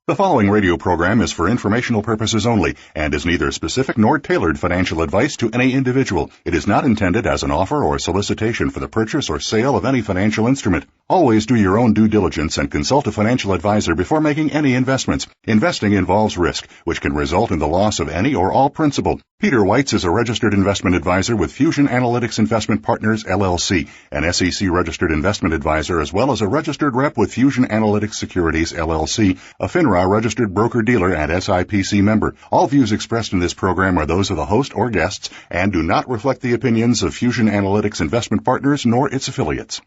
The following radio program is for informational purposes only and is neither specific nor tailored financial advice to any individual. It is not intended as an offer or solicitation for the purchase or sale of any financial instrument. Always do your own due diligence and consult a financial advisor before making any investments. Investing involves risk, which can result in the loss of any or all principal. Peter Weitz is a registered investment advisor with Fusion Analytics Investment Partners, LLC, an SEC-registered investment advisor, as well as a registered rep with Fusion Analytics Securities, LLC, a FINRA registered broker-dealer and SIPC member. All views expressed in this program are those of the host or guests and do not reflect the opinions of Fusion Analytics Investment Partners nor its affiliates.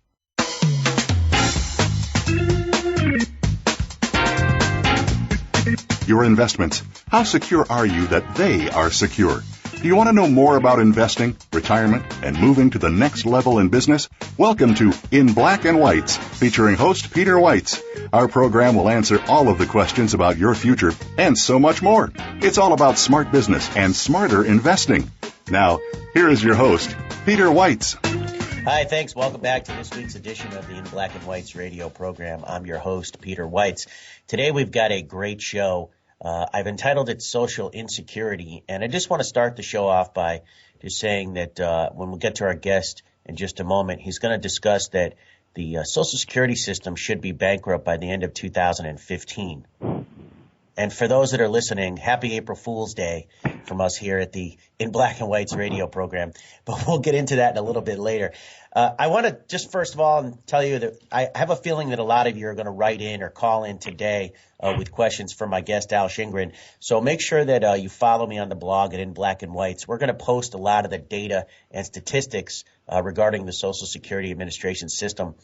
Your investments. How secure are you that they are secure? Do you want to know more about investing, retirement, and moving to the next level in business? Welcome to In Black and Whites, featuring host Peter Weitz. Our program will answer all of the questions about your future and so much more. It's all about smart business and smarter investing. Now, here is your host, Peter Weitz. Hi, thanks. Welcome back to this week's edition of the In Black and Whites radio program. I'm your host, Peter Weitz. Today we've got a great show. I've entitled it Social Insecurity, and I just want to start the show off by just saying that when we get to our guest in just a moment, he's going to discuss that the Social Security system should be bankrupt by the end of 2015. And for those that are listening, happy April Fool's Day from us here at the In Black and Whites radio program. But we'll get into that in a little bit later. I want to just first of all tell you that I have a feeling that a lot of you are going to write in or call in today with questions for my guest, Al Shingren. So make sure that you follow me on the blog at In Black and Whites. We're going to post a lot of the data and statistics regarding the Social Security Administration system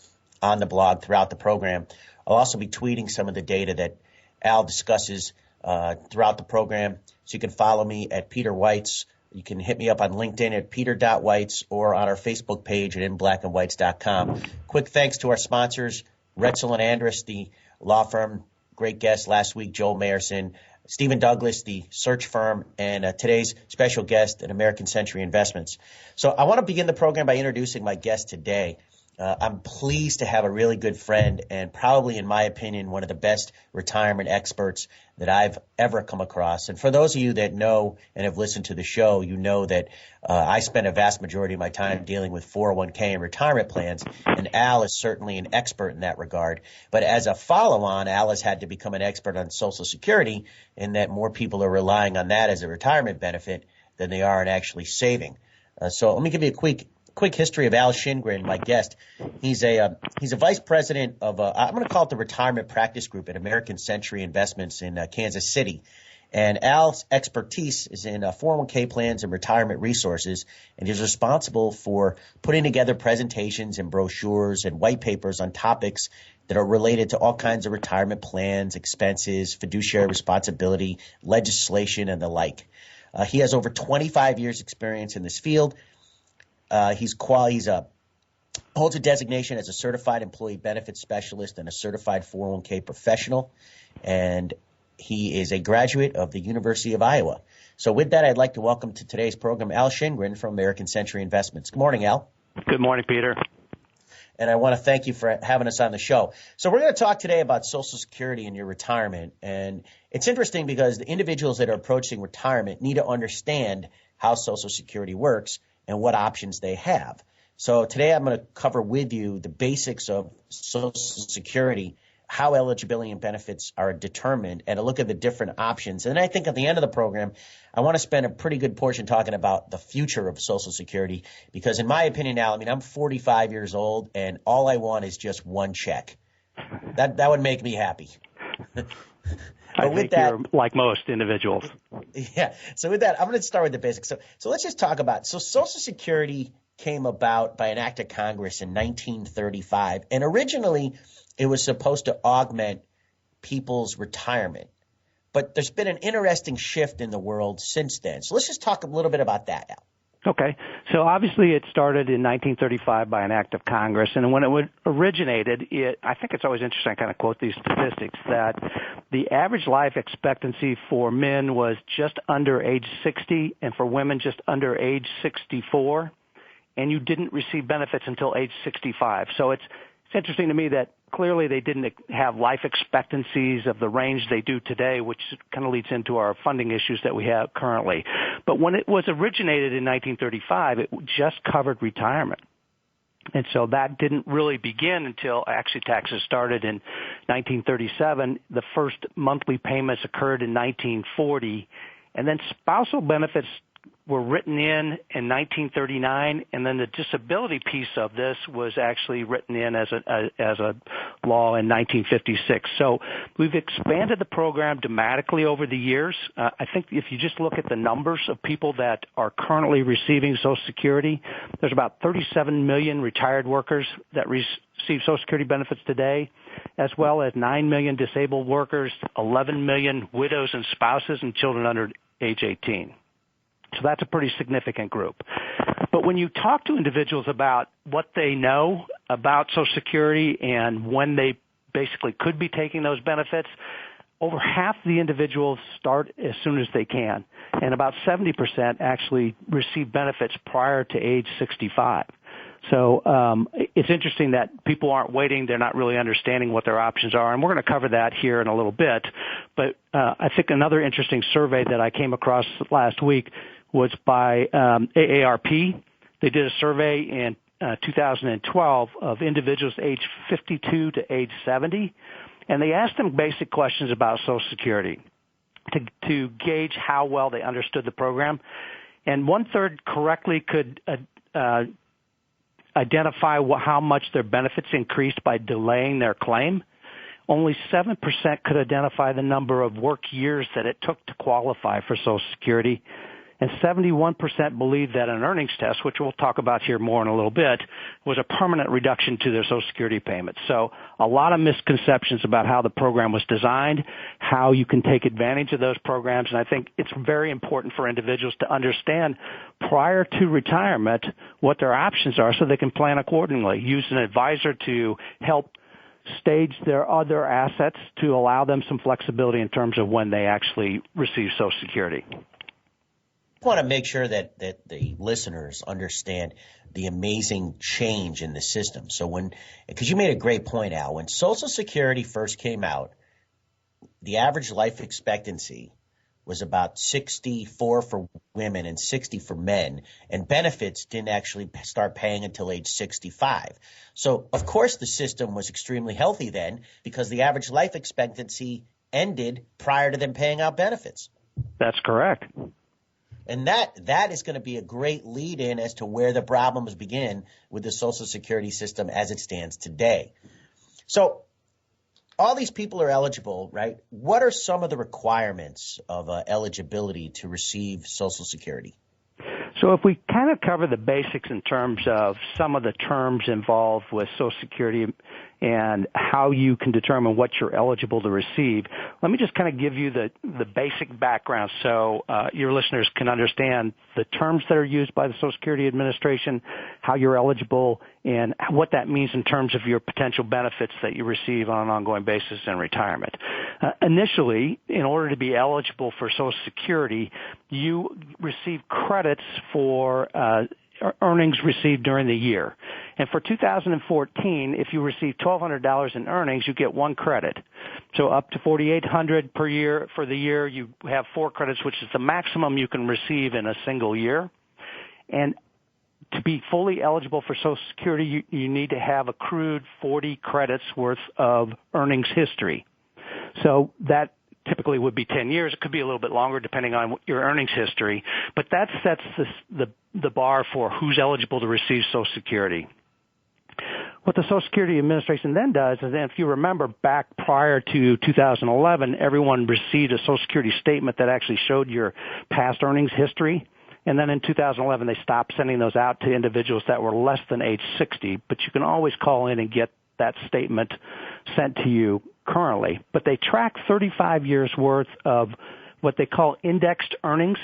on the blog throughout the program. I'll also be tweeting some of the data that Al discusses throughout the program. So you can follow me at Peter Weitz. You can hit me up on LinkedIn at peter.weitz or on our Facebook page at inblackandwhites.com. Quick thanks to our sponsors, Retzel and Andrus, the law firm, great guest last week, Joel Mayerson, Stephen Douglas, the search firm, and today's special guest at American Century Investments. So I want to begin the program by introducing my guest today. I'm pleased to have a really good friend and probably, in my opinion, one of the best retirement experts that I've ever come across. And for those of you that know and have listened to the show, you know that I spend a vast majority of my time dealing with 401k and retirement plans, and Al is certainly an expert in that regard. But as a follow-on, Al has had to become an expert on Social Security in that more people are relying on that as a retirement benefit than they are in actually saving. So let me give you a quick history of Al Shingren, my guest. He's a vice president of I'm going to call it the Retirement Practice Group at American Century Investments in Kansas City. And Al's expertise is in 401k plans and retirement resources, and he's responsible for putting together presentations and brochures and white papers on topics that are related to all kinds of retirement plans, expenses, fiduciary responsibility, legislation, and the like. He has over 25 years experience in this field. Holds a designation as a certified employee benefits specialist and a certified 401k professional, and he is a graduate of the University of Iowa. So with that, I'd like to welcome to today's program Al Shingren from American Century Investments. Good morning, Al. Good morning, Peter. And I want to thank you for having us on the show. So we're going to talk today about Social Security and your retirement. And it's interesting because the individuals that are approaching retirement need to understand how Social Security works and what options they have. So today I'm going to cover with you the basics of Social Security, how eligibility and benefits are determined, and a look at the different options. And I think at the end of the program, I want to spend a pretty good portion talking about the future of Social Security because in my opinion now, I'm 45 years old and all I want is just one check. That would make me happy. I think you're like most individuals. Yeah. So with that, I'm going to start with the basics. So let's just talk about, Social Security came about by an act of Congress in 1935. And originally it was supposed to augment people's retirement. But there's been an interesting shift in the world since then. So let's just talk a little bit about that, Al. Okay. So obviously it started in 1935 by an act of Congress. And when it originated, I think it's always interesting, I kind of quote these statistics, that the average life expectancy for men was just under age 60 and for women just under age 64. And you didn't receive benefits until age 65. So it's interesting to me that clearly they didn't have life expectancies of the range they do today, which kind of leads into our funding issues that we have currently. But when it was originated in 1935, it just covered retirement. And so that didn't really begin until actually taxes started in 1937. The first monthly payments occurred in 1940, and then spousal benefits were written in 1939, and then the disability piece of this was actually written in as a law in 1956. So we've expanded the program dramatically over the years. I think if you just look at the numbers of people that are currently receiving Social Security, there's about 37 million retired workers that receive Social Security benefits today, as well as 9 million disabled workers, 11 million widows and spouses, and children under age 18. So that's a pretty significant group. But when you talk to individuals about what they know about Social Security and when they basically could be taking those benefits, over half the individuals start as soon as they can, and about 70% actually receive benefits prior to age 65. So it's interesting that people aren't waiting. They're not really understanding what their options are, and we're going to cover that here in a little bit. But I think another interesting survey that I came across last week was by AARP. They did a survey in 2012 of individuals aged 52 to age 70, and they asked them basic questions about Social Security to gauge how well they understood the program. And one-third correctly could identify how much their benefits increased by delaying their claim. Only 7% could identify the number of work years that it took to qualify for Social Security. And 71% believed that an earnings test, which we'll talk about here more in a little bit, was a permanent reduction to their Social Security payments. So a lot of misconceptions about how the program was designed, how you can take advantage of those programs, and I think it's very important for individuals to understand prior to retirement what their options are so they can plan accordingly. Use an advisor to help stage their other assets to allow them some flexibility in terms of when they actually receive Social Security. I want to make sure that the listeners understand the amazing change in the system. So because you made a great point, Al, when Social Security first came out, the average life expectancy was about 64 for women and 60 for men, and benefits didn't actually start paying until age 65. So, of course, the system was extremely healthy then because the average life expectancy ended prior to them paying out benefits. That's correct. And that is going to be a great lead-in as to where the problems begin with the Social Security system as it stands today. So all these people are eligible, right? What are some of the requirements of eligibility to receive Social Security? So if we kind of cover the basics in terms of some of the terms involved with Social Security and how you can determine what you're eligible to receive, let me just kind of give you the basic background so your listeners can understand the terms that are used by the Social Security Administration, how you're eligible, and what that means in terms of your potential benefits that you receive on an ongoing basis in retirement. Initially, in order to be eligible for Social Security, you receive credits for earnings received during the year. And for 2014, if you receive $1,200 in earnings, you get one credit. So up to $4,800 per year for the year, you have 4 credits, which is the maximum you can receive in a single year. And to be fully eligible for Social Security, you need to have accrued 40 credits worth of earnings history. So that typically would be 10 years. It could be a little bit longer depending on your earnings history, but that sets the bar for who's eligible to receive Social Security. What the Social Security Administration then does is, if you remember back prior to 2011, everyone received a Social Security statement that actually showed your past earnings history. And then in 2011, they stopped sending those out to individuals that were less than age 60, but you can always call in and get that statement sent to you currently. But they track 35 years worth of what they call indexed earnings.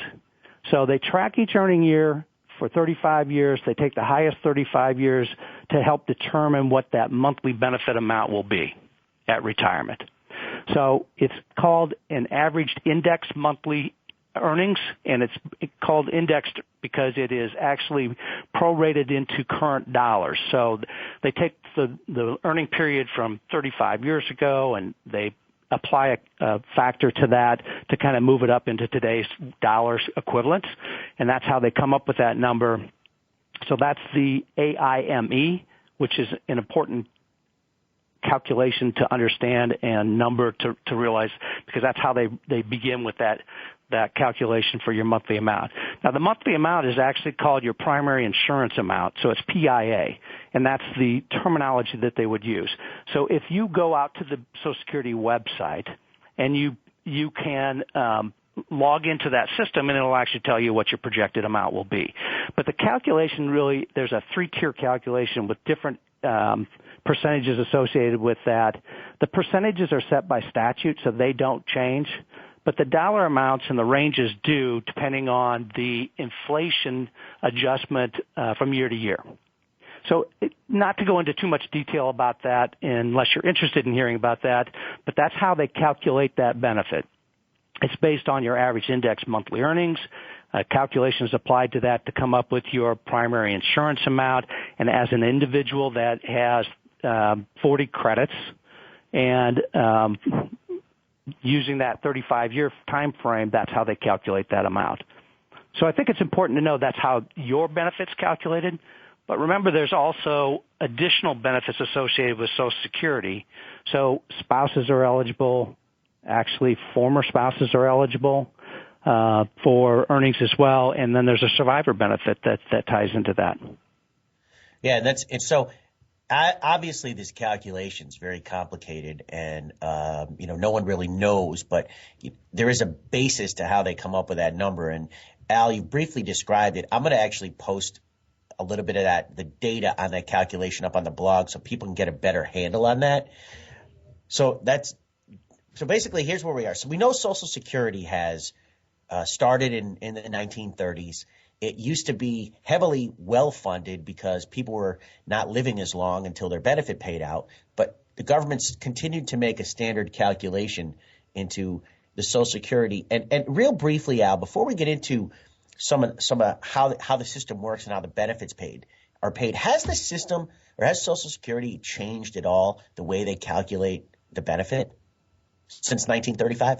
So they track each earning year for 35 years. They take the highest 35 years to help determine what that monthly benefit amount will be at retirement. So it's called an averaged indexed monthly earnings, and it's called indexed because it is actually prorated into current dollars. So they take the earning period from 35 years ago, and they apply a factor to that to kind of move it up into today's dollars equivalent, and that's how they come up with that number. So that's the AIME, which is an important calculation to understand and number to realize, because that's how they begin with that calculation for your monthly amount. Now, the monthly amount is actually called your primary insurance amount, so it's PIA, and that's the terminology that they would use. So if you go out to the Social Security website and you can log into that system, and it'll actually tell you what your projected amount will be. But the calculation really, there's a 3-tier calculation with different percentages associated with that. The percentages are set by statute, so they don't change. But the dollar amounts and the ranges do, depending on the inflation adjustment from year to year. So not to go into too much detail about that unless you're interested in hearing about that, but that's how they calculate that benefit. It's based on your average index monthly earnings. Calculations applied to that to come up with your primary insurance amount. And as an individual that has 40 credits and using that 35-year time frame, that's how they calculate that amount. So I think it's important to know that's how your benefit's calculated. But remember, there's also additional benefits associated with Social Security. So spouses are eligible. Actually, former spouses are eligible for earnings as well. And then there's a survivor benefit that ties into that. Yeah, so obviously this calculation is very complicated, and no one really knows, but there is a basis to how they come up with that number. And Al, you briefly described it. I'm going to actually post a little bit of the data on that calculation up on the blog so people can get a better handle on that. So basically here's where we are. So we know Social Security has started in the 1930s. It used to be heavily well-funded because people were not living as long until their benefit paid out. But the government's continued to make a standard calculation into the Social Security. And real briefly, Al, before we get into some of how the system works and how the benefits are paid, has the system or has Social Security changed at all the way they calculate the benefit since 1935?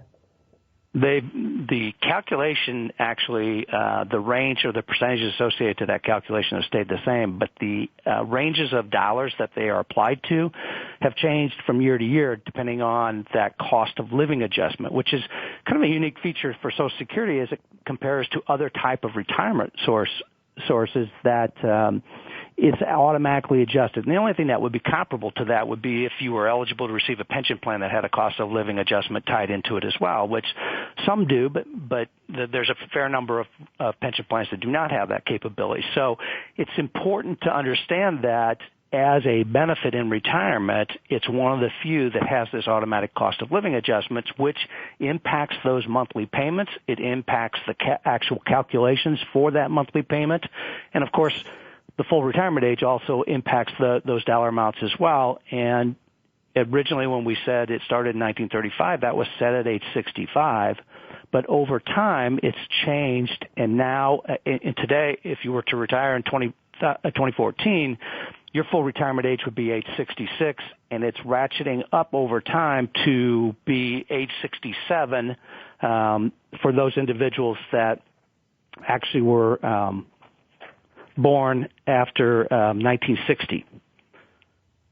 The calculation actually, the range or the percentages associated to that calculation have stayed the same, but the ranges of dollars that they are applied to have changed from year to year depending on that cost of living adjustment, which is kind of a unique feature for Social Security as it compares to other type of retirement sources that it's automatically adjusted. And the only thing that would be comparable to that would be if you were eligible to receive a pension plan that had a cost of living adjustment tied into it as well, which some do, but there's a fair number of pension plans that do not have that capability. So it's important to understand that as a benefit in retirement, it's one of the few that has this automatic cost of living adjustments, which impacts those monthly payments. It impacts the actual calculations for that monthly payment. And, of course, the full retirement age also impacts those dollar amounts as well. And originally when we said it started in 1935, that was set at age 65. But over time, it's changed. And now, today, if you were to retire in 2014, your full retirement age would be age 66, and it's ratcheting up over time to be age 67 for those individuals that actually were born after 1960.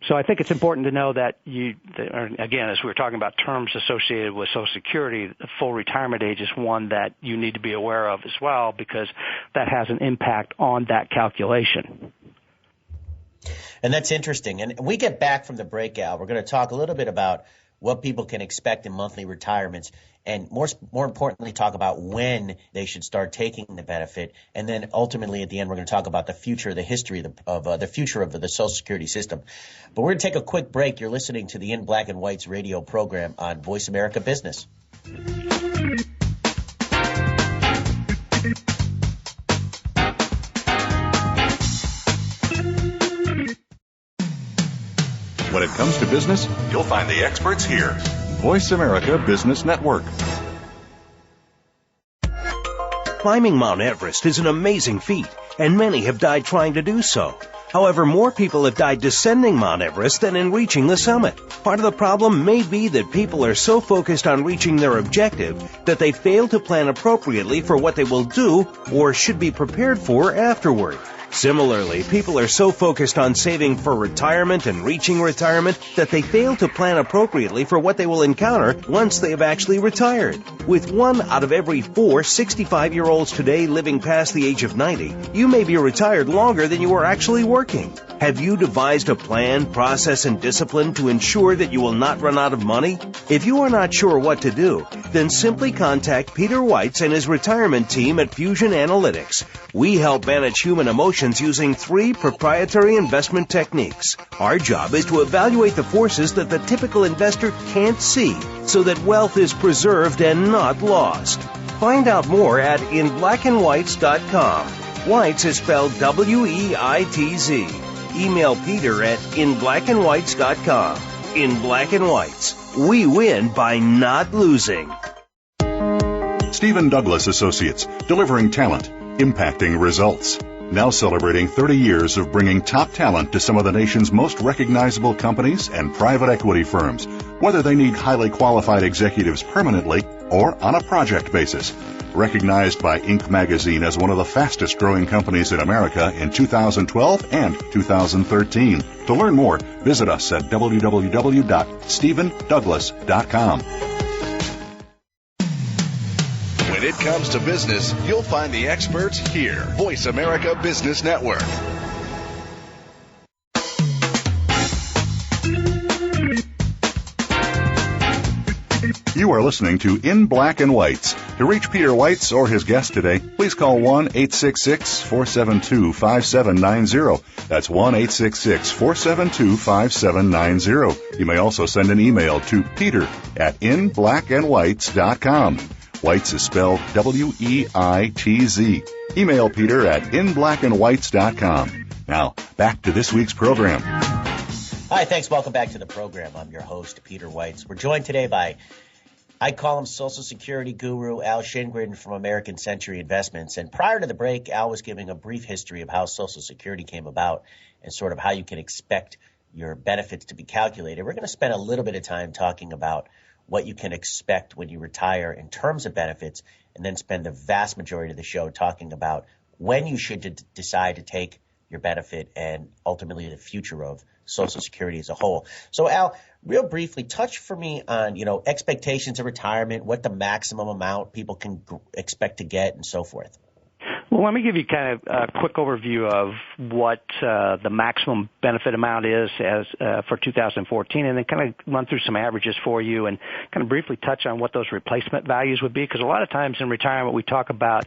So I think it's important to know that again, as we were talking about terms associated with Social Security, the full retirement age is one that you need to be aware of as well, because that has an impact on that calculation. And that's interesting. And we get back from the break, Al, we're going to talk a little bit about what people can expect in monthly retirements, and more importantly, talk about when they should start taking the benefit. And then ultimately at the end, we're going to talk about the future, the history of the future of the Social Security system. But we're going to take a quick break. You're listening to the In Black and White's radio program on Voice America Business. When it comes to business, you'll find the experts here. Voice America Business Network. Climbing Mount Everest is an amazing feat, and many have died trying to do so. However, more people have died descending Mount Everest than in reaching the summit. Part of the problem may be that people are so focused on reaching their objective that they fail to plan appropriately for what they will do or should be prepared for afterward. Similarly, people are so focused on saving for retirement and reaching retirement that they fail to plan appropriately for what they will encounter once they have actually retired. With 1 out of every 4 65-year-olds today living past the age of 90, you may be retired longer than you are actually working. Have you devised a plan, process, and discipline to ensure that you will not run out of money? If you are not sure what to do, then simply contact Peter Weitz and his retirement team at Fusion Analytics. We help manage human emotions using 3 proprietary investment techniques. Our job is to evaluate the forces that the typical investor can't see so that wealth is preserved and not lost. Find out more at inblackandwhites.com. Weitz is spelled W-E-I-T-Z. Email Peter at inblackandwhites.com. In Black and Whites, we win by not losing. Stephen Douglas Associates, delivering talent, impacting results. Now celebrating 30 years of bringing top talent to some of the nation's most recognizable companies and private equity firms, whether they need highly qualified executives permanently or on a project basis. Recognized by Inc. magazine as one of the fastest growing companies in America in 2012 and 2013. To learn more, visit us at www.stephendouglas.com. When it comes to business, you'll find the experts here. Voice America Business Network. You are listening to In Black and Whites. To reach Peter Weitz or his guest today, please call 1-866-472-5790. That's 1-866-472-5790. You may also send an email to peter@inblackandwhites.com. Weitz is spelled W-E-I-T-Z. Email Peter at inblackandwhites.com. Now, back to this week's program. Hi, thanks. Welcome back to the program. I'm your host, Peter Weitz. We're joined today by, I call him Social Security guru, Al Shingren from American Century Investments. And prior to the break, Al was giving a brief history of how Social Security came about and sort of how you can expect your benefits to be calculated. We're going to spend a little bit of time talking about what you can expect when you retire in terms of benefits, and then spend the vast majority of the show talking about when you should decide to take your benefit and ultimately the future of Social Security as a whole. So, Al, real briefly, touch for me on, expectations of retirement, what the maximum amount people can expect to get, and so forth. Well, let me give you kind of a quick overview of what the maximum benefit amount is as for 2014, and then kind of run through some averages for you and kind of briefly touch on what those replacement values would be, because a lot of times in retirement we talk about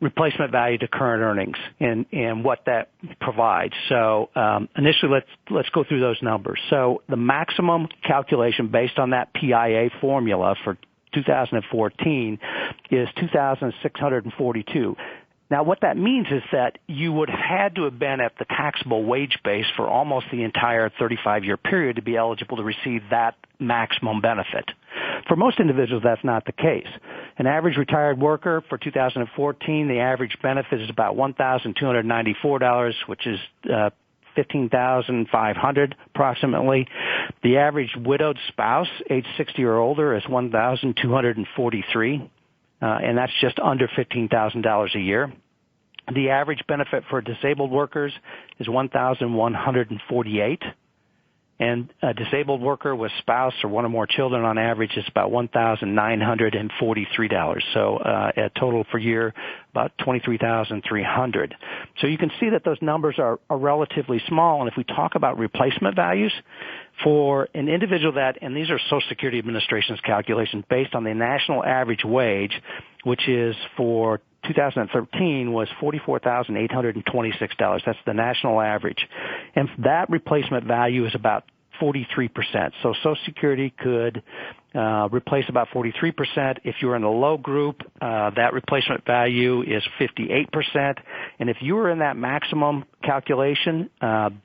replacement value to current earnings and what that provides. So initially, let's go through those numbers. So the maximum calculation based on that PIA formula for 2014 is $2,642. Now, what that means is that you would have had to have been at the taxable wage base for almost the entire 35-year period to be eligible to receive that maximum benefit. For most individuals, that's not the case. An average retired worker for 2014, the average benefit is about $1,294, which is $15,500 approximately. The average widowed spouse, age 60 or older, is $1,243, and that's just under $15,000 a year. The average benefit for disabled workers is $1,148, and a disabled worker with spouse or one or more children on average is about $1,943. So a total for year about $23,300. So you can see that those numbers are relatively small. And if we talk about replacement values for an individual that, and these are Social Security Administration's calculations based on the national average wage, which is for 2013 was $44,826. That's the national average. And that replacement value is about 43%. So Social Security could replace about 43%. If you're in the low group, that replacement value is 58%. And if you were in that maximum calculation,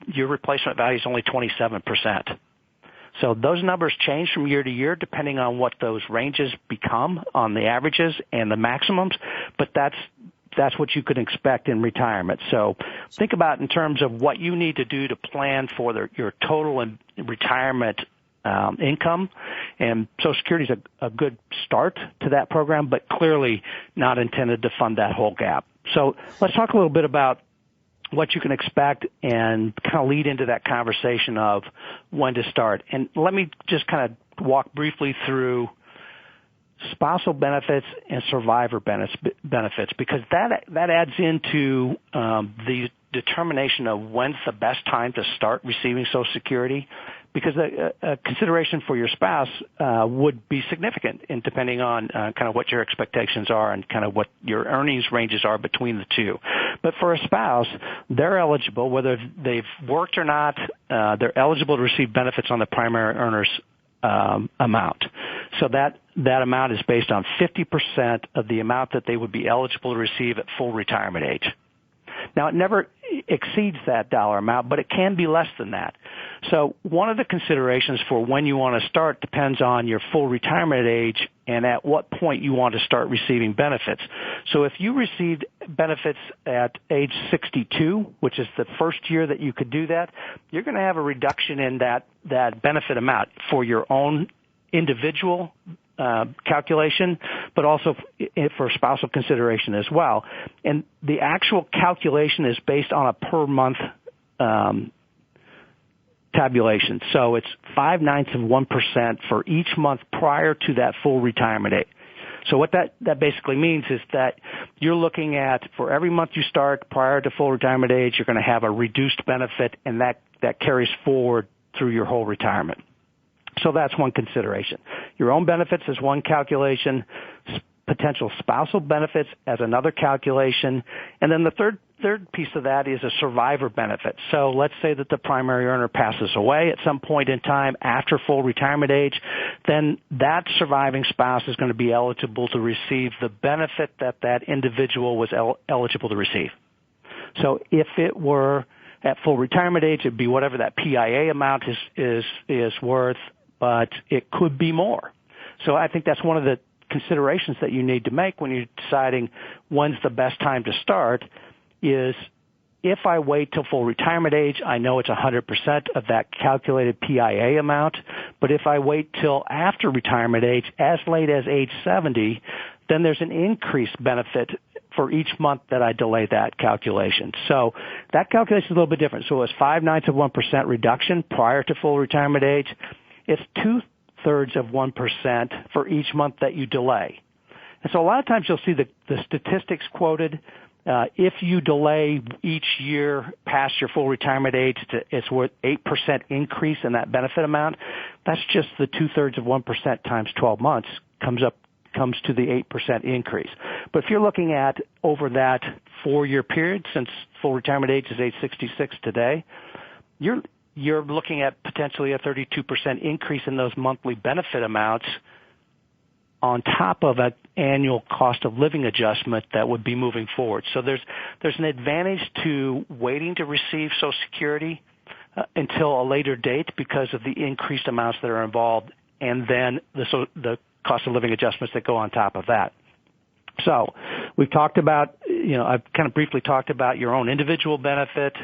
your replacement value is only 27%. So those numbers change from year to year depending on what those ranges become on the averages and the maximums, but that's what you could expect in retirement. So think about in terms of what you need to do to plan for your total and retirement income, and Social Security is a good start to that program, but clearly not intended to fund that whole gap. So let's talk a little bit about what you can expect and kind of lead into that conversation of when to start. And let me just kind of walk briefly through spousal benefits and survivor benefits, because that adds into the determination of when's the best time to start receiving Social Security, because a consideration for your spouse would be significant in depending on kind of what your expectations are and kind of what your earnings ranges are between the two. But for a spouse, they're eligible, whether they've worked or not, they're eligible to receive benefits on the primary earner's amount. So that amount is based on 50% of the amount that they would be eligible to receive at full retirement age. Now, it never exceeds that dollar amount, but it can be less than that. So one of the considerations for when you want to start depends on your full retirement age and at what point you want to start receiving benefits. So if you received benefits at age 62, which is the first year that you could do that, you're going to have a reduction in that benefit amount for your own individual calculation, but also for spousal consideration as well. And the actual calculation is based on a per month tabulation. So it's 0.05% for each month prior to that full retirement age. So what that basically means is that you're looking at, for every month you start prior to full retirement age, you're going to have a reduced benefit, and that carries forward through your whole retirement. So that's one consideration. Your own benefits is one calculation, potential spousal benefits as another calculation, and then the third piece of that is a survivor benefit. So let's say that the primary earner passes away at some point in time after full retirement age, then that surviving spouse is going to be eligible to receive the benefit that individual was eligible to receive. So if it were at full retirement age, it'd be whatever that PIA amount is worth, but it could be more. So I think that's one of the considerations that you need to make when you're deciding when's the best time to start is, if I wait till full retirement age, I know it's 100% of that calculated PIA amount. But if I wait till after retirement age, as late as age 70, then there's an increased benefit for each month that I delay that calculation. So that calculation is a little bit different. So it's 0.05% reduction prior to full retirement age. It's 0.02% for each month that you delay. And so a lot of times you'll see the statistics quoted. If you delay each year past your full retirement age, it's worth 8% increase in that benefit amount. That's just the 0.02% times 12 months comes to the 8% increase. But if you're looking at over that 4-year period, since full retirement age is age 66 today, you're looking at potentially a 32% increase in those monthly benefit amounts on top of an annual cost of living adjustment that would be moving forward. So there's an advantage to waiting to receive Social Security until a later date because of the increased amounts that are involved, and then the cost of living adjustments that go on top of that. So we've talked about, I've kind of briefly talked about your own individual benefit,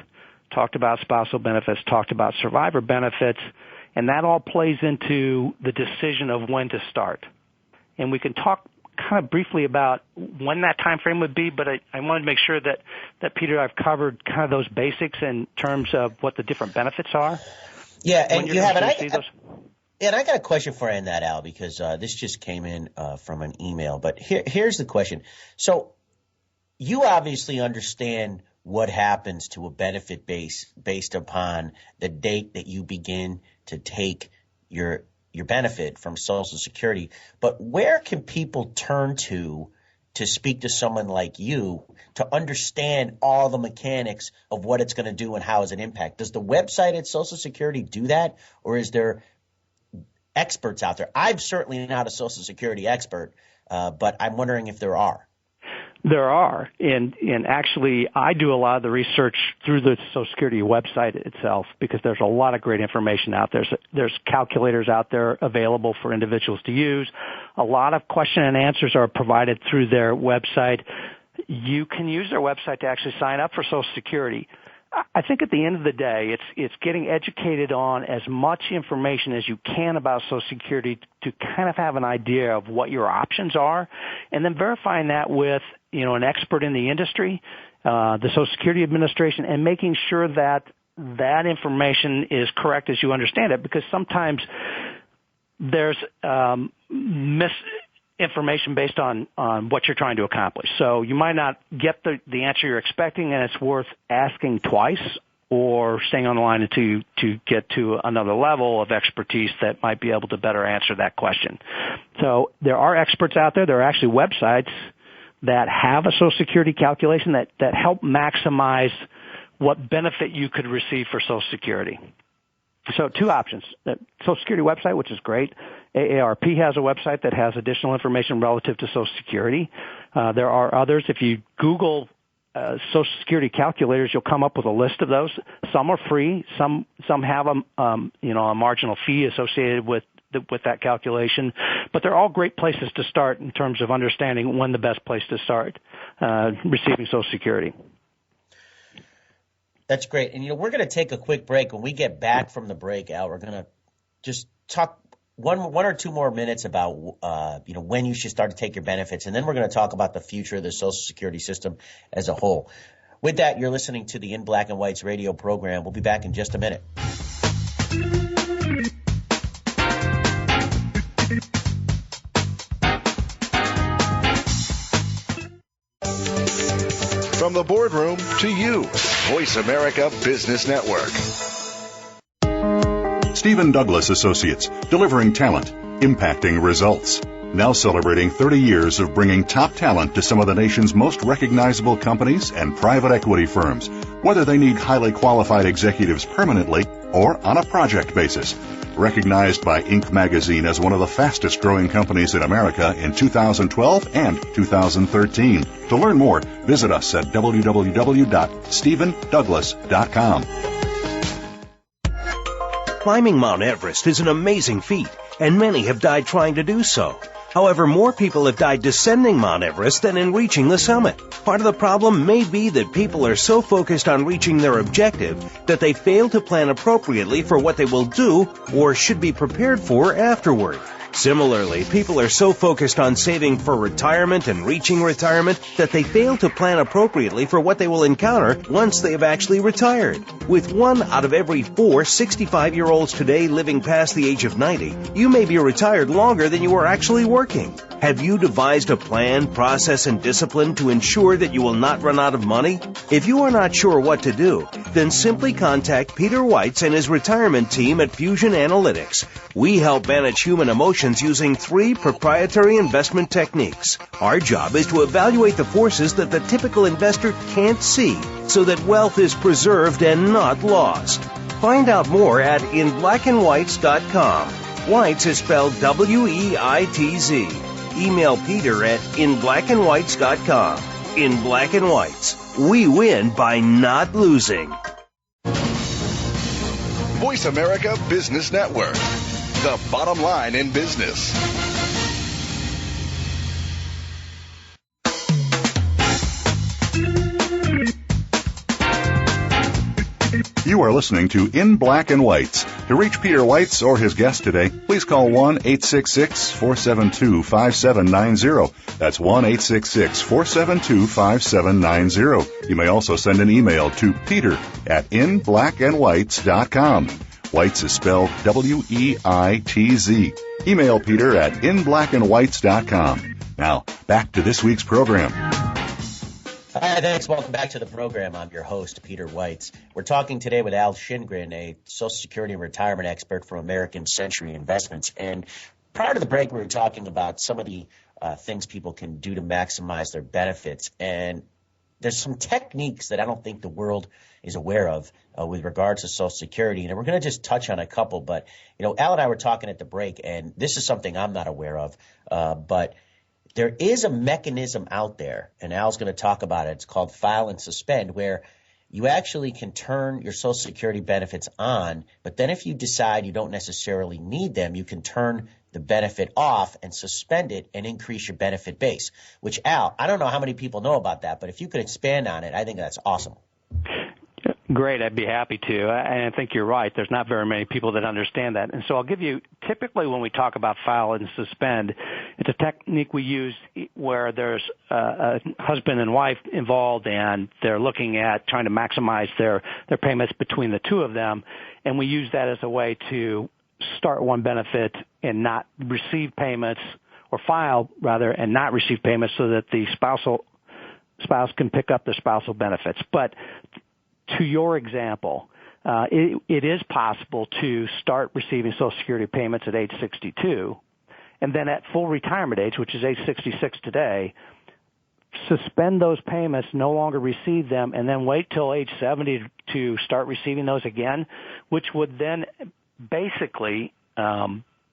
talked about spousal benefits, talked about survivor benefits, and that all plays into the decision of when to start. And we can talk kind of briefly about when that time frame would be, but I wanted to make sure that Peter, I've covered kind of those basics in terms of what the different benefits are. Yeah, and you have it. And I got a question for you on that, Al, because this just came in from an email. But here's the question. So you obviously understand what happens to a benefit based upon the date that you begin to take your benefit from Social Security. But where can people turn to speak to someone like you to understand all the mechanics of what it's going to do and how is it impact? Does the website at Social Security do that, or is there experts out there? I'm certainly not a Social Security expert, but I'm wondering if there are. There are, and actually, I do a lot of the research through the Social Security website itself because there's a lot of great information out there. There's calculators out there available for individuals to use. A lot of question and answers are provided through their website. You can use their website to actually sign up for Social Security. I think at the end of the day, it's getting educated on as much information as you can about Social Security to kind of have an idea of what your options are, and then verifying that with an expert in the industry, the Social Security Administration, and making sure that that information is correct as you understand it, because sometimes there's misinformation based on what you're trying to accomplish. So you might not get the answer you're expecting, and it's worth asking twice or staying on the line until to get to another level of expertise that might be able to better answer that question. So there are experts out there. There are actually websites that have a Social Security calculation that help maximize what benefit you could receive for Social Security. So two options. The Social Security website, which is great. AARP has a website that has additional information relative to Social Security. There are others. If you Google Social Security calculators, you'll come up with a list of those. Some are free. Some have a marginal fee associated with that calculation. But they're all great places to start in terms of understanding when the best place to start receiving Social Security. That's great. And, we're going to take a quick break. When we get back from the break, Al, we're going to just talk one or two more minutes about, when you should start to take your benefits. And then we're going to talk about the future of the Social Security system as a whole. With that, you're listening to the In Black and White's radio program. We'll be back in just a minute. From the boardroom to you, Voice America Business Network. Stephen Douglas Associates, delivering talent, impacting results. Now celebrating 30 years of bringing top talent to some of the nation's most recognizable companies and private equity firms, whether they need highly qualified executives permanently or on a project basis. Recognized by Inc. magazine as one of the fastest growing companies in America in 2012 and 2013. To learn more, visit us at www.stephendouglas.com. Climbing Mount Everest is an amazing feat, and many have died trying to do so. However, more people have died descending Mount Everest than in reaching the summit. Part of the problem may be that people are so focused on reaching their objective that they fail to plan appropriately for what they will do or should be prepared for afterward. Similarly, people are so focused on saving for retirement and reaching retirement that they fail to plan appropriately for what they will encounter once they have actually retired. With 1 out of every 4 65-year-olds today living past the age of 90, you may be retired longer than you are actually working. Have you devised a plan, process, and discipline to ensure that you will not run out of money? If you are not sure what to do, then simply contact Peter Weitz and his retirement team at Fusion Analytics. We help manage human emotions using 3 proprietary investment techniques. Our job is to evaluate the forces that the typical investor can't see so that wealth is preserved and not lost. Find out more at inblackandwhites.com. Weitz is spelled Weitz. Email Peter at inblackandwhites.com. In Black and Whites, we win by not losing. Voice America Business Network, the bottom line in business. You are listening to In Black and Whites. To reach Peter Weitz or his guest today, please call 1-866-472-5790. That's 1-866-472-5790. You may also send an email to peter at inblackandwhites.com. Weitz is spelled Weitz. Email Peter at inblackandwhites.com. Now, back to this week's program. Hi, thanks. Welcome back to the program. I'm your host, Peter Weitz. We're talking today with Al Shingren, a Social Security and retirement expert from American Century Investments. And prior to the break, we were talking about some of the things people can do to maximize their benefits. And there's some techniques that I don't think the world is aware of with regards to Social Security. And we're going to just touch on a couple. But, Al and I were talking at the break, and this is something I'm not aware of. But There is a mechanism out there, and Al's going to talk about it. It's called file and suspend, where you actually can turn your Social Security benefits on, but then if you decide you don't necessarily need them, you can turn the benefit off and suspend it and increase your benefit base, which, Al, I don't know how many people know about that, but if you could expand on it, I think that's awesome. Great, I'd be happy to. And I think you're right. There's not very many people that understand that. And so I'll give you, typically when we talk about file and suspend, it's a technique we use where there's a husband and wife involved and they're looking at trying to maximize their payments between the two of them. And we use that as a way to start one benefit and not receive payments, or file rather and not receive payments, so that the spouse can pick up their spousal benefits. But to your example, it is possible to start receiving Social Security payments at age 62, and then at full retirement age, which is age 66 today, suspend those payments, no longer receive them, and then wait till age 70 to start receiving those again, which would then basically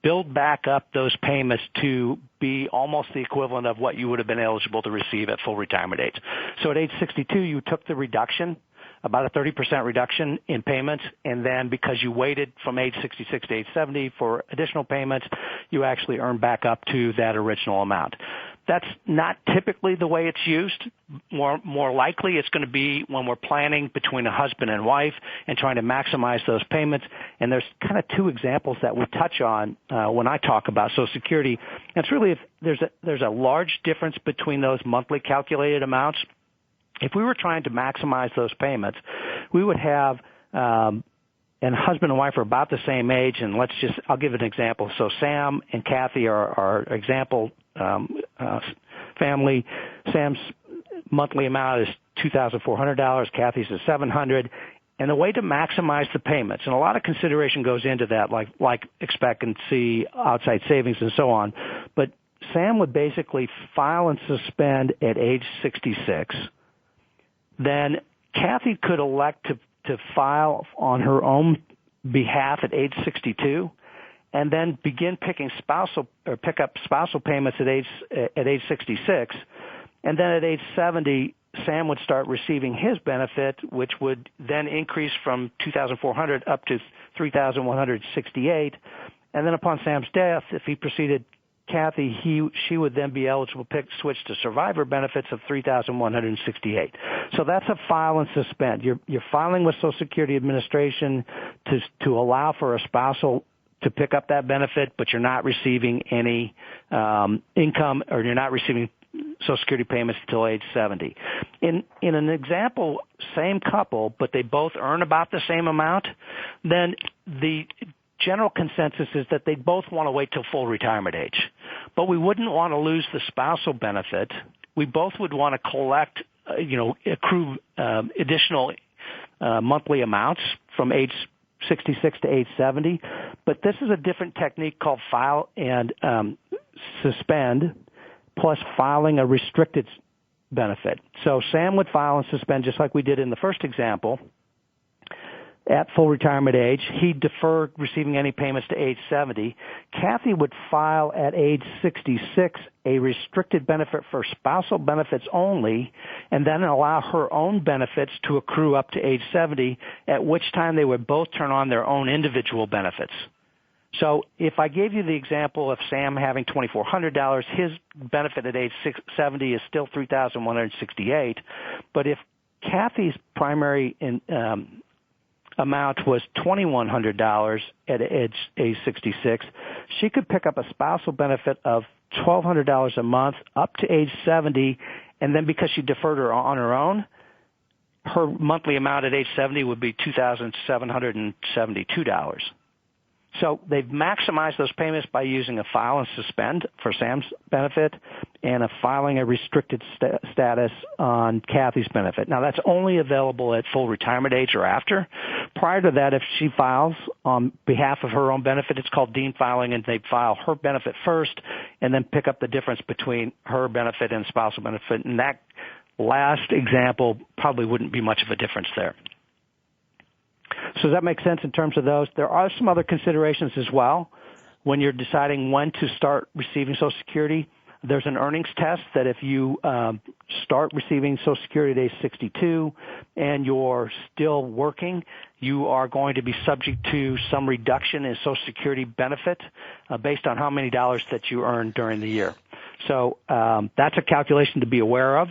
build back up those payments to be almost the equivalent of what you would have been eligible to receive at full retirement age. So at age 62, you took the reduction, about a 30% reduction in payments, and then because you waited from age 66 to age 70 for additional payments, you actually earn back up to that original amount. That's not typically the way it's used. More likely it's going to be when we're planning between a husband and wife and trying to maximize those payments. And there's kind of two examples that we touch on when I talk about Social Security. And it's really if there's a large difference between those monthly calculated amounts. If we were trying to maximize those payments, we would have and husband and wife are about the same age, and I'll give an example. So Sam and Kathy are our example family. Sam's monthly amount is $2,400. Kathy's is $700. And the way to maximize the payments, and a lot of consideration goes into that, like expectancy, outside savings, and so on. But Sam would basically file and suspend at age 66. Then Kathy could elect to file on her own behalf at age 62, and then begin pick up spousal payments at age 66, and then at age 70, Sam would start receiving his benefit, which would then increase from $2,400 up to $3,168, and then upon Sam's death, if he preceded Kathy, she would then be eligible to switch to survivor benefits of $3,168. So that's a file and suspend. You're filing with Social Security Administration to allow for a spousal to pick up that benefit, but you're not receiving any income, or you're not receiving Social Security payments until age 70. In an example, same couple, but they both earn about the same amount, then the general consensus is that they both want to wait till full retirement age. But we wouldn't want to lose the spousal benefit. We both would want to collect, accrue additional monthly amounts from age 66 to age 70. But this is a different technique called file and suspend, plus filing a restricted benefit. So Sam would file and suspend just like we did in the first example. At full retirement age, he deferred receiving any payments to age 70. Kathy would file at age 66 a restricted benefit for spousal benefits only, and then allow her own benefits to accrue up to age 70, at which time they would both turn on their own individual benefits. So if I gave you the example of Sam having $2,400, his benefit at age 70 is still $3,168. But if Kathy's primary amount was $2,100 at age 66, she could pick up a spousal benefit of $1,200 a month up to age 70, and then because she deferred her on her own, her monthly amount at age 70 would be $2,772. So they've maximized those payments by using a file and suspend for Sam's benefit and filing a restricted status on Kathy's benefit. Now, that's only available at full retirement age or after. Prior to that, if she files on behalf of her own benefit, it's called deemed filing, and they file her benefit first and then pick up the difference between her benefit and spousal benefit. And that last example probably wouldn't be much of a difference there. So does that make sense in terms of those? There are some other considerations as well when you're deciding when to start receiving Social Security. There's an earnings test that if you start receiving Social Security at age 62 and you're still working, you are going to be subject to some reduction in Social Security benefit based on how many dollars that you earned during the year. So that's a calculation to be aware of.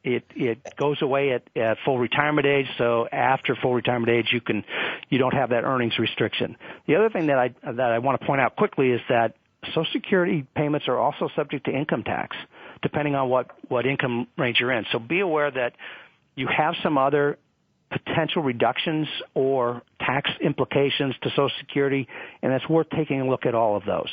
It goes away at full retirement age, so after full retirement age you don't have that earnings restriction. The other thing that I want to point out quickly is that Social Security payments are also subject to income tax, depending on what income range you're in. So be aware that you have some other potential reductions or tax implications to Social Security, and it's worth taking a look at all of those.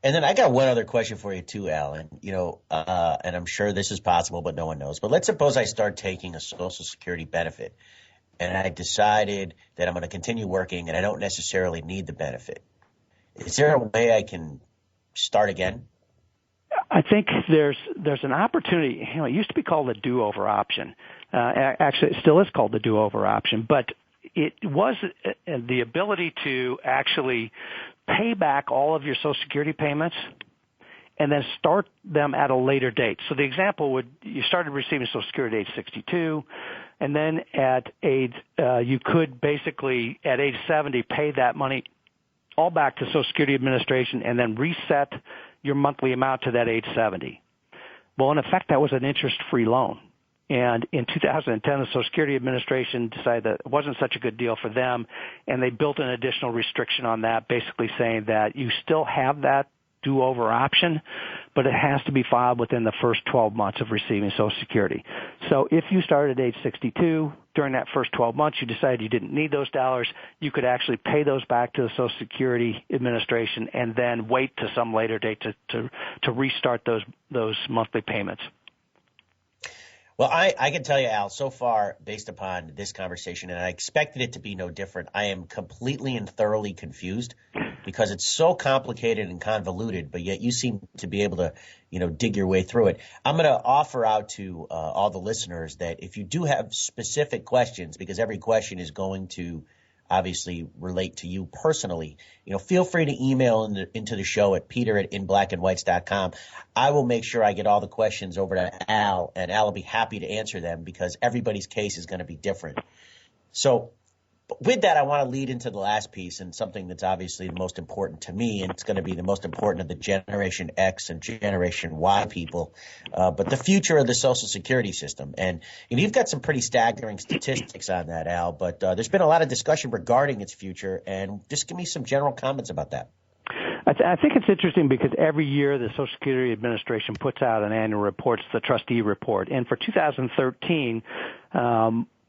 And then I got one other question for you too, Alan. And I'm sure this is possible, but no one knows. But let's suppose I start taking a Social Security benefit, and I decided that I'm going to continue working, and I don't necessarily need the benefit. Is there a way I can start again? I think there's an opportunity. It used to be called the do-over option. Actually, it still is called the do-over option, but it was the ability to actually pay back all of your Social Security payments and then start them at a later date. So the example you started receiving Social Security at age 62, and then at age, you could basically at age 70 pay that money all back to Social Security Administration and then reset your monthly amount to that age 70. Well, in effect, that was an interest-free loan. And in 2010, the Social Security Administration decided that it wasn't such a good deal for them, and they built an additional restriction on that, basically saying that you still have that do-over option, but it has to be filed within the first 12 months of receiving Social Security. So if you started at age 62, during that first 12 months you decided you didn't need those dollars, you could actually pay those back to the Social Security Administration and then wait to some later date to restart those monthly payments. Well, I can tell you, Al, so far, based upon this conversation, and I expected it to be no different, I am completely and thoroughly confused because it's so complicated and convoluted, but yet you seem to be able to, dig your way through it. I'm going to offer out to all the listeners that if you do have specific questions, because every question is going to obviously relate to you personally, feel free to email into the show at peter@inblackandwhites.com. I will make sure I get all the questions over to Al, and Al will be happy to answer them because everybody's case is going to be different. So with that, I want to lead into the last piece and something that's obviously the most important to me, and it's going to be the most important of the Generation X and Generation Y people, but the future of the Social Security system. And you've got some pretty staggering statistics on that, Al, but there's been a lot of discussion regarding its future, and just give me some general comments about that. I think it's interesting because every year the Social Security Administration puts out an annual report, the Trustees Report, and for 2013,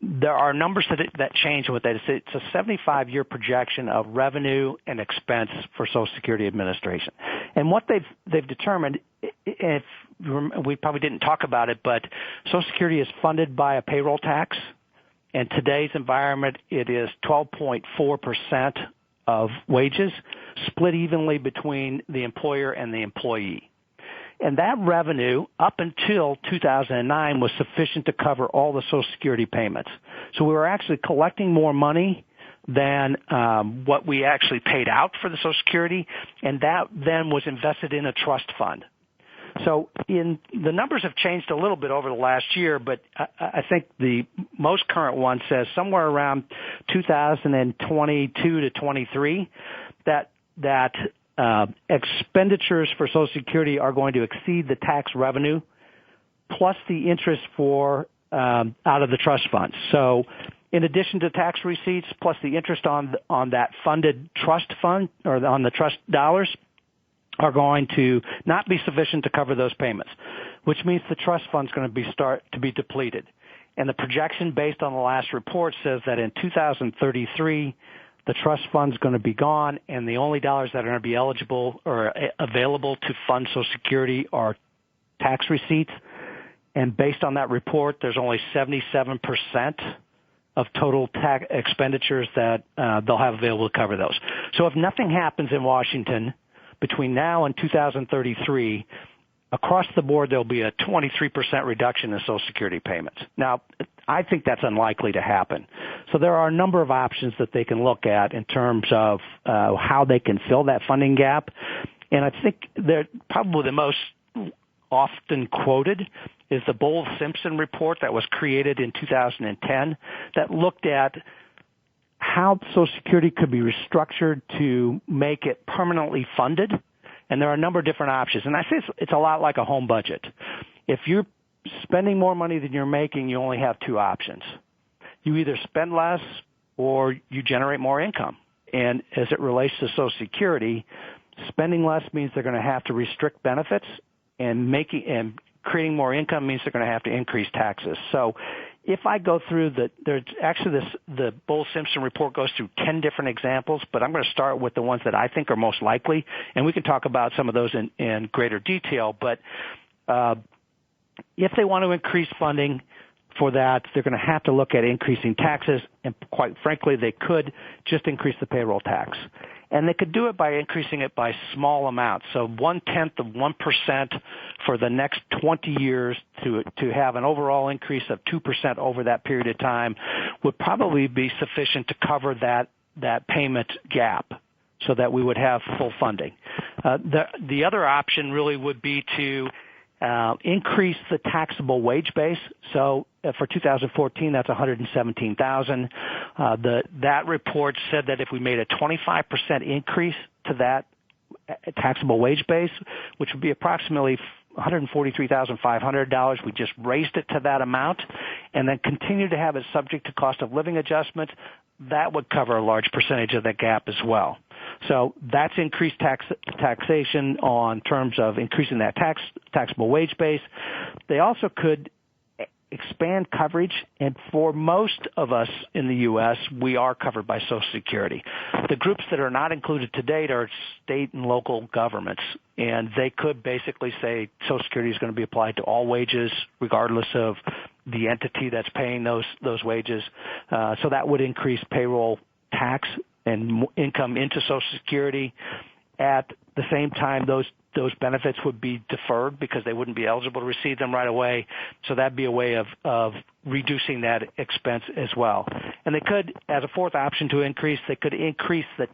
there are numbers that change with that. It's a 75-year projection of revenue and expense for Social Security Administration. And what they've determined, if we probably didn't talk about it, but Social Security is funded by a payroll tax. In today's environment, it is 12.4% of wages, split evenly between the employer and the employee. And that revenue, up until 2009, was sufficient to cover all the Social Security payments. So we were actually collecting more money than what we actually paid out for the Social Security, and that then was invested in a trust fund. So the numbers have changed a little bit over the last year, but I think the most current one says somewhere around 2022 to 23 that expenditures for Social Security are going to exceed the tax revenue plus the interest for out of the trust funds. So in addition to tax receipts plus the interest on that funded trust fund or on the trust dollars are going to not be sufficient to cover those payments, which means the trust fund's going to start to be depleted. And the projection based on the last report says that in 2033 the trust fund's going to be gone, and the only dollars that are going to be eligible or available to fund Social Security are tax receipts. And based on that report, there's only 77% of total tax expenditures that they'll have available to cover those. So if nothing happens in Washington between now and 2033, across the board, there'll be a 23% reduction in Social Security payments. Now, I think that's unlikely to happen. So there are a number of options that they can look at in terms of how they can fill that funding gap. And I think probably the most often quoted is the Bowles-Simpson report that was created in 2010 that looked at how Social Security could be restructured to make it permanently funded. And there are a number of different options. And I say it's a lot like a home budget. If you're spending more money than you're making, you only have two options. You either spend less or you generate more income. And as it relates to Social Security, spending less means they're going to have to restrict benefits, and creating more income means they're going to have to increase taxes. So if I go through the Bowles-Simpson report goes through 10 different examples, but I'm going to start with the ones that I think are most likely, and we can talk about some of those in greater detail. But if they want to increase funding for that, they're going to have to look at increasing taxes, and quite frankly, they could just increase the payroll tax. And they could do it by increasing it by small amounts. So 0.1% for the next 20 years to have an overall increase of 2% over that period of time would probably be sufficient to cover that payment gap so that we would have full funding. The other option really would be to increase the taxable wage base. So for 2014, that's $117,000. That report said that if we made a 25% increase to that taxable wage base, which would be approximately $143,500, we just raised it to that amount and then continue to have it subject to cost of living adjustments, that would cover a large percentage of that gap as well. So that's increased taxation on terms of increasing that taxable wage base. They also could expand coverage, and for most of us in the U.S., we are covered by Social Security. The groups that are not included to date are state and local governments, and they could basically say Social Security is going to be applied to all wages, regardless of the entity that's paying those wages. So that would increase payroll tax and income into Social Security. At the same time, those benefits would be deferred because they wouldn't be eligible to receive them right away. So that'd be a way of reducing that expense as well. And they could, as a fourth option to increase, they could increase the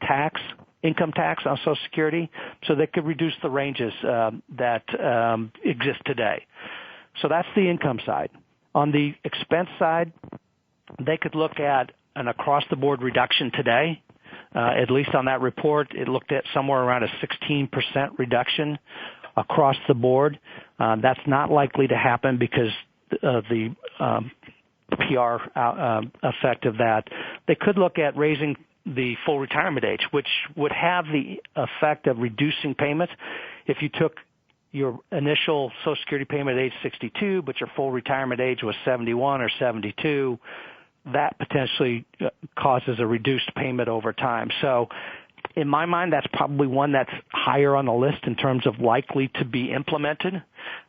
income tax on Social Security, so they could reduce the ranges that exist today. So that's the income side. On the expense side, they could look at an across-the-board reduction today. At least on that report, it looked at somewhere around a 16% reduction across the board. That's not likely to happen because of the PR effect of that. They could look at raising the full retirement age, which would have the effect of reducing payments. If you took your initial Social Security payment at age 62, but your full retirement age was 71 or 72, that potentially causes a reduced payment over time. So in my mind, that's probably one that's higher on the list in terms of likely to be implemented.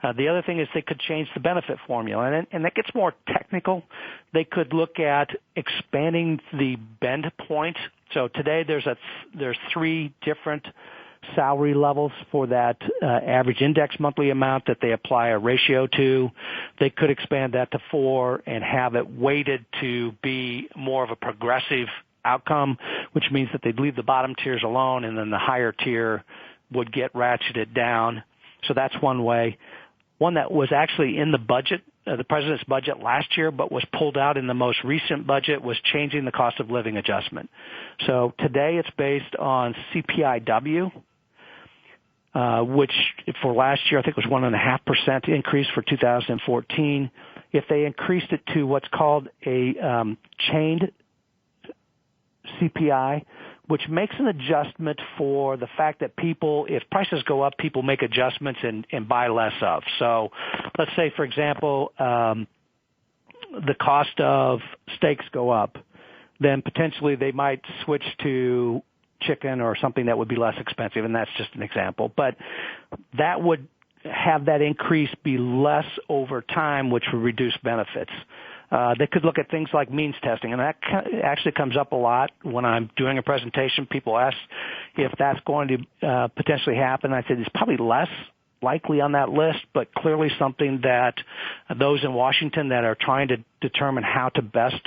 The other thing is they could change the benefit formula, and that gets more technical. They could look at expanding the bend point. So today there's three different salary levels for that average index monthly amount that they apply a ratio to. They could expand that to 4 and have it weighted to be more of a progressive outcome, which means that they'd leave the bottom tiers alone and then the higher tier would get ratcheted down. So that's one way. One that was actually in the budget, the president's budget last year, but was pulled out in the most recent budget, was changing the cost of living adjustment. So today it's based on CPIW, which for last year I think was 1.5% increase for 2014. If they increased it to what's called a chained CPI, which makes an adjustment for the fact that people, if prices go up, people make adjustments and buy less of. So let's say, for example, the cost of steaks go up, then potentially they might switch to chicken or something that would be less expensive, and that's just an example. But that would have that increase be less over time, which would reduce benefits. They could look at things like means testing, and that actually comes up a lot when I'm doing a presentation. People ask if that's going to potentially happen. I said it's probably less likely on that list, but clearly something that those in Washington that are trying to determine how to best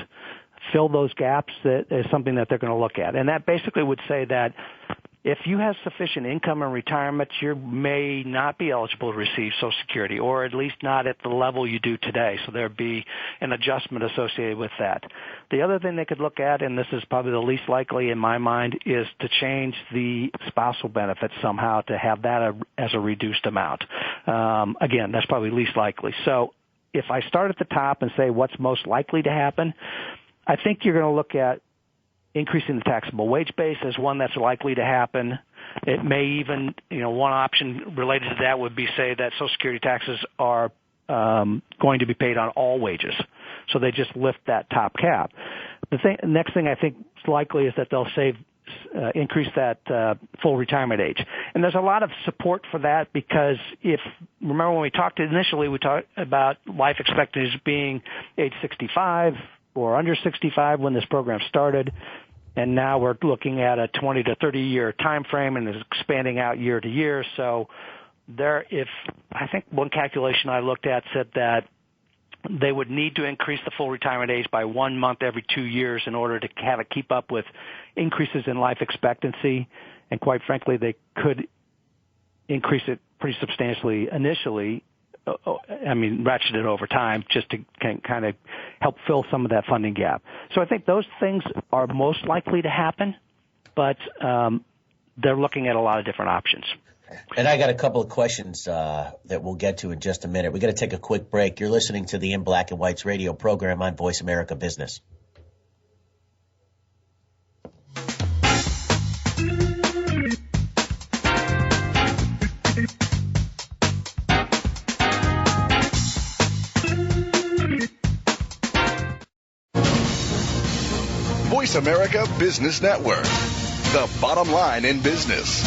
fill those gaps, that is something that they're going to look at. And that basically would say that if you have sufficient income in retirement, you may not be eligible to receive Social Security, or at least not at the level you do today. So there'd be an adjustment associated with that. The other thing they could look at, and this is probably the least likely in my mind, is to change the spousal benefits somehow to have that as a reduced amount. Again, that's probably least likely. So if I start at the top and say what's most likely to happen, I think you're going to look at increasing the taxable wage base as one that's likely to happen. It may even, one option related to that would be, say, that Social Security taxes are going to be paid on all wages. So they just lift that top cap. The next thing I think is likely is that they'll increase that full retirement age. And there's a lot of support for that because remember when we talked initially, we talked about life expectancy being age 65 or under 65 when this program started. And now we're looking at a 20 to 30 year time frame and it's expanding out year to year. So I think one calculation I looked at said that they would need to increase the full retirement age by 1 month every 2 years in order to have it keep up with increases in life expectancy. And quite frankly, they could increase it pretty substantially initially. Ratchet it over time just to kind of help fill some of that funding gap. So I think those things are most likely to happen, but they're looking at a lot of different options. And I got a couple of questions that we'll get to in just a minute. We got to take a quick break. You're listening to the In Black and Whites radio program on Voice America Business. Voice America Business Network, the bottom line in business.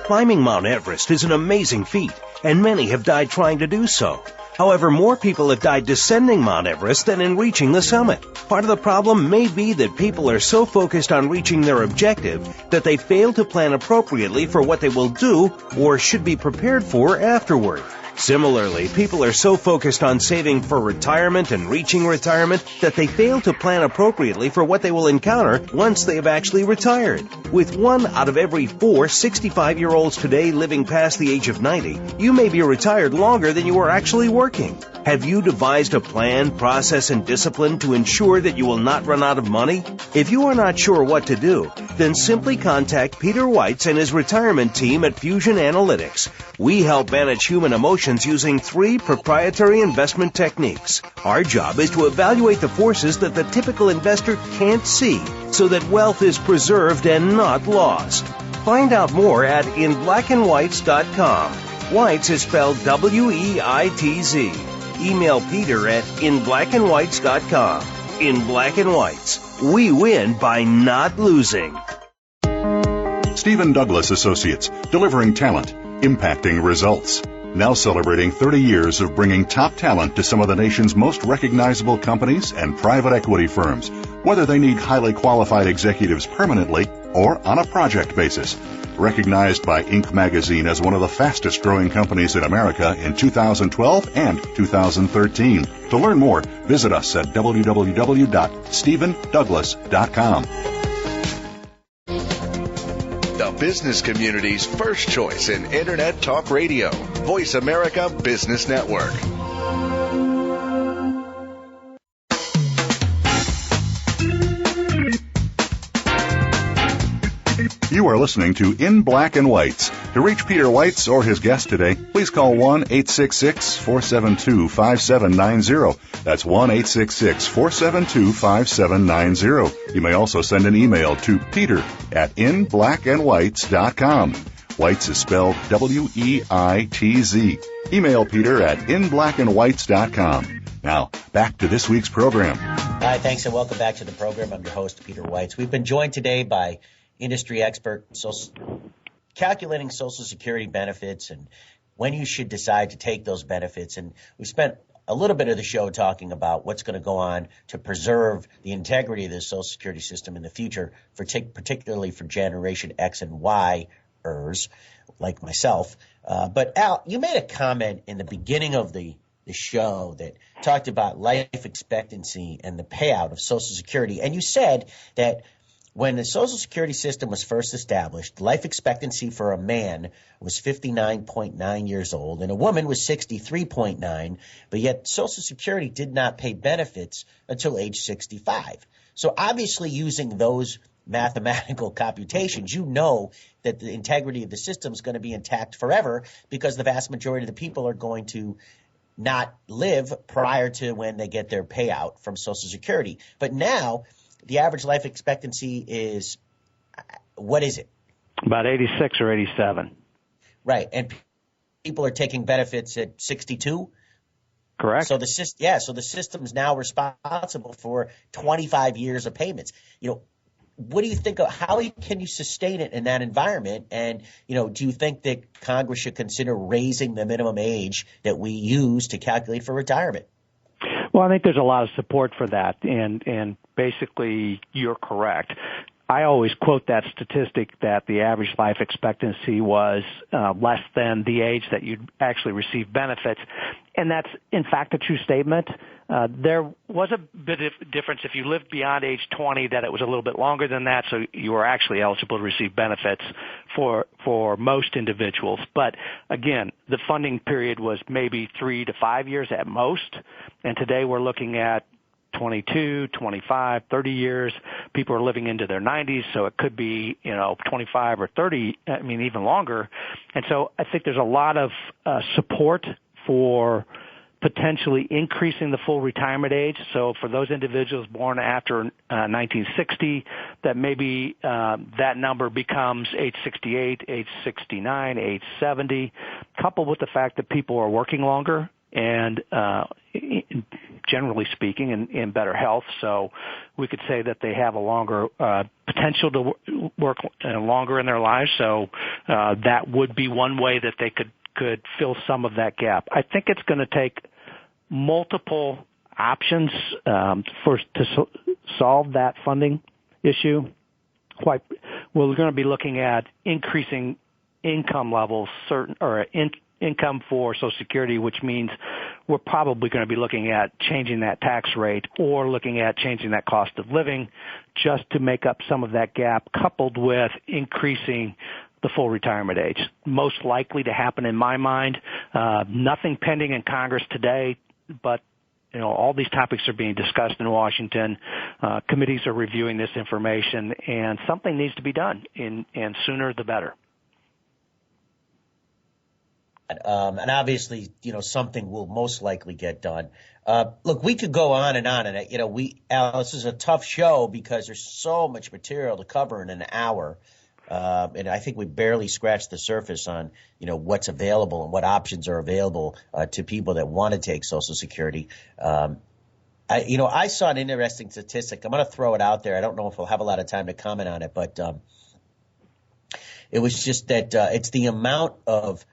Climbing Mount Everest is an amazing feat, and many have died trying to do so. However, more people have died descending Mount Everest than in reaching the summit. Part of the problem may be that people are so focused on reaching their objective that they fail to plan appropriately for what they will do or should be prepared for afterward. Similarly, people are so focused on saving for retirement and reaching retirement that they fail to plan appropriately for what they will encounter once they have actually retired. With 1 out of every 4 65-year-olds today living past the age of 90, you may be retired longer than you are actually working. Have you devised a plan, process, and discipline to ensure that you will not run out of money? If you are not sure what to do, then simply contact Peter Weitz and his retirement team at Fusion Analytics. We help manage human emotions using 3 proprietary investment techniques. Our job is to evaluate the forces that the typical investor can't see so that wealth is preserved and not lost. Find out more at inblackandwhites.com. Weitz is spelled W-E-I-T-Z. Email Peter at inblackandwhites.com. In Black and Whites, we win by not losing. Stephen Douglas Associates, delivering talent, impacting results. Now celebrating 30 years of bringing top talent to some of the nation's most recognizable companies and private equity firms, whether they need highly qualified executives permanently or on a project basis. Recognized by Inc. magazine as one of the fastest growing companies in America in 2012 and 2013. To learn more, visit us at www.stephendouglas.com. The business community's first choice in Internet Talk Radio. Voice America Business Network. You are listening to In Black and Whites. To reach Peter Weitz or his guest today, please call 1-866-472-5790. That's 1-866-472-5790. You may also send an email to peter@inblackandwhites.com. Whites is spelled W-E-I-T-Z. Email Peter at inblackandwhites.com. Now, back to this week's program. Hi, thanks, and welcome back to the program. I'm your host, Peter Weitz. We've been joined today by industry expert calculating Social Security benefits and when you should decide to take those benefits. And we spent a little bit of the show talking about what's going to go on to preserve the integrity of the Social Security system in the future, particularly for Generation X and Y-ers like myself. But Al, you made a comment in the beginning of the the show that talked about life expectancy and the payout of Social Security. And you said that when the Social Security system was first established, life expectancy for a man was 59.9 years old and a woman was 63.9, but yet Social Security did not pay benefits until age 65. So obviously using those mathematical computations, you know that the integrity of the system is going to be intact forever because the vast majority of the people are going to not live prior to when they get their payout from Social Security. But now the average life expectancy is, what is it? About 86 or 87. Right. And people are taking benefits at 62. Correct. So the system is now responsible for 25 years of payments. What do you think of how can you sustain it in that environment? And, do you think that Congress should consider raising the minimum age that we use to calculate for retirement? Well, I think there's a lot of support for that, and basically you're correct. I always quote that statistic that the average life expectancy was less than the age that you'd actually receive benefits, and that's in fact a true statement. There was a bit of difference if you lived beyond age 20 that it was a little bit longer than that, so you were actually eligible to receive benefits for most individuals. But again, the funding period was maybe 3 to 5 years at most, and today we're looking at 22, 25, 30 years. People are living into their 90s, so it could be, 25 or 30, even longer. And so I think there's a lot of support for potentially increasing the full retirement age. So for those individuals born after 1960, that maybe that number becomes age 68, age 69, age 70, coupled with the fact that people are working longer and generally speaking, in better health. So we could say that they have a longer potential to work longer in their lives. So that would be one way that they could fill some of that gap. I think it's going to take multiple options to solve that funding issue. We're going to be looking at increasing income levels, income for Social Security, which means we're probably going to be looking at changing that tax rate or looking at changing that cost of living just to make up some of that gap, coupled with increasing the full retirement age. Most likely to happen in my mind. Nothing pending in Congress today, but all these topics are being discussed in Washington. Committees are reviewing this information, and something needs to be done, and sooner the better. And obviously, something will most likely get done. Look, we could go on, and Al, this is a tough show because there's so much material to cover in an hour. And I think we barely scratched the surface on, what's available and what options are available to people that want to take Social Security. I saw an interesting statistic. I'm going to throw it out there. I don't know if we'll have a lot of time to comment on it, but it was just that it's the amount of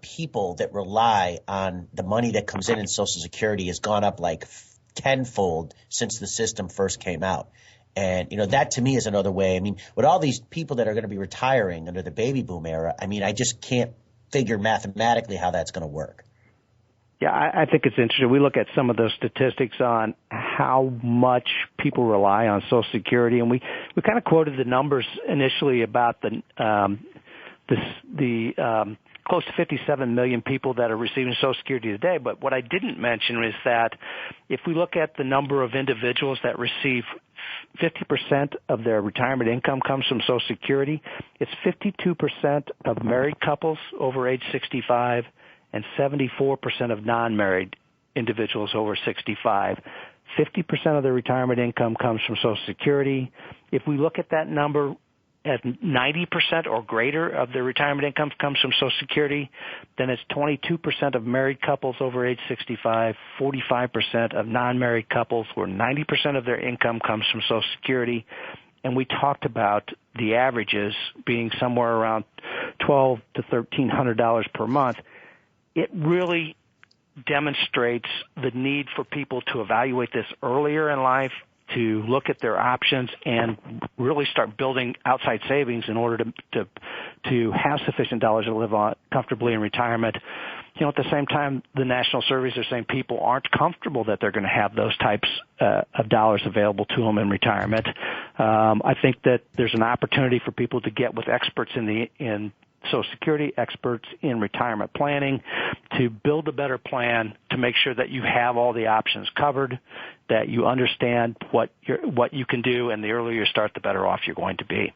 people that rely on the money that comes in Social Security has gone up like tenfold since the system first came out. And, that to me is another way. With all these people that are going to be retiring under the baby boom era, I just can't figure mathematically how that's going to work. Yeah, I think it's interesting. We look at some of those statistics on how much people rely on Social Security, and we kind of quoted the numbers initially about the close to 57 million people that are receiving Social Security today. But what I didn't mention is that if we look at the number of individuals that receive 50% of their retirement income comes from Social Security, it's 52% of married couples over age 65 and 74% of non-married individuals over 65. 50% of their retirement income comes from Social Security. If we look at that number, at 90% or greater of their retirement income comes from Social Security, then it's 22% of married couples over age 65, 45% of non-married couples where 90% of their income comes from Social Security. And we talked about the averages being somewhere around $1,200 to $1,300 per month. It really demonstrates the need for people to evaluate this earlier in life, to look at their options and really start building outside savings in order to have sufficient dollars to live on comfortably in retirement. at the same time, the national surveys are saying people aren't comfortable that they're going to have those types of dollars available to them in retirement. I think that there's an opportunity for people to get with experts in Social Security, experts in retirement planning, to build a better plan to make sure that you have all the options covered, that you understand what you can do, and the earlier you start, the better off you're going to be.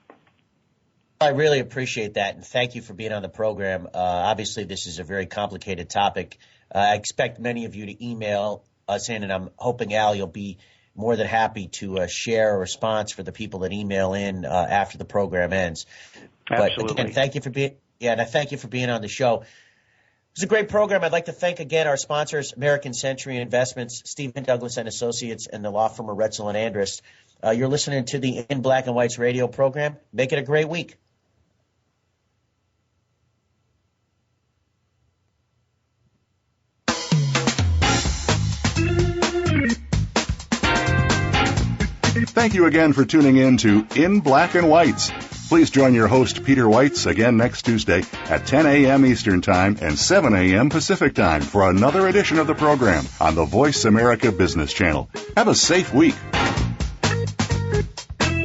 I really appreciate that, and thank you for being on the program. Obviously, this is a very complicated topic. I expect many of you to email us in, and I'm hoping, Al, you'll be more than happy to share a response for the people that email in after the program ends. Absolutely. But again, thank you for being and I thank you for being on the show. It's a great program. I'd like to thank again our sponsors, American Century Investments, Stephen Douglas and Associates, and the law firm of Retzel and Andrus. You're listening to the In Black and Whites radio program. Make it a great week. Thank you again for tuning in to In Black and Whites. Please join your host, Peter Whites, again next Tuesday at 10 a.m. Eastern Time and 7 a.m. Pacific Time for another edition of the program on the Voice America Business Channel. Have a safe week.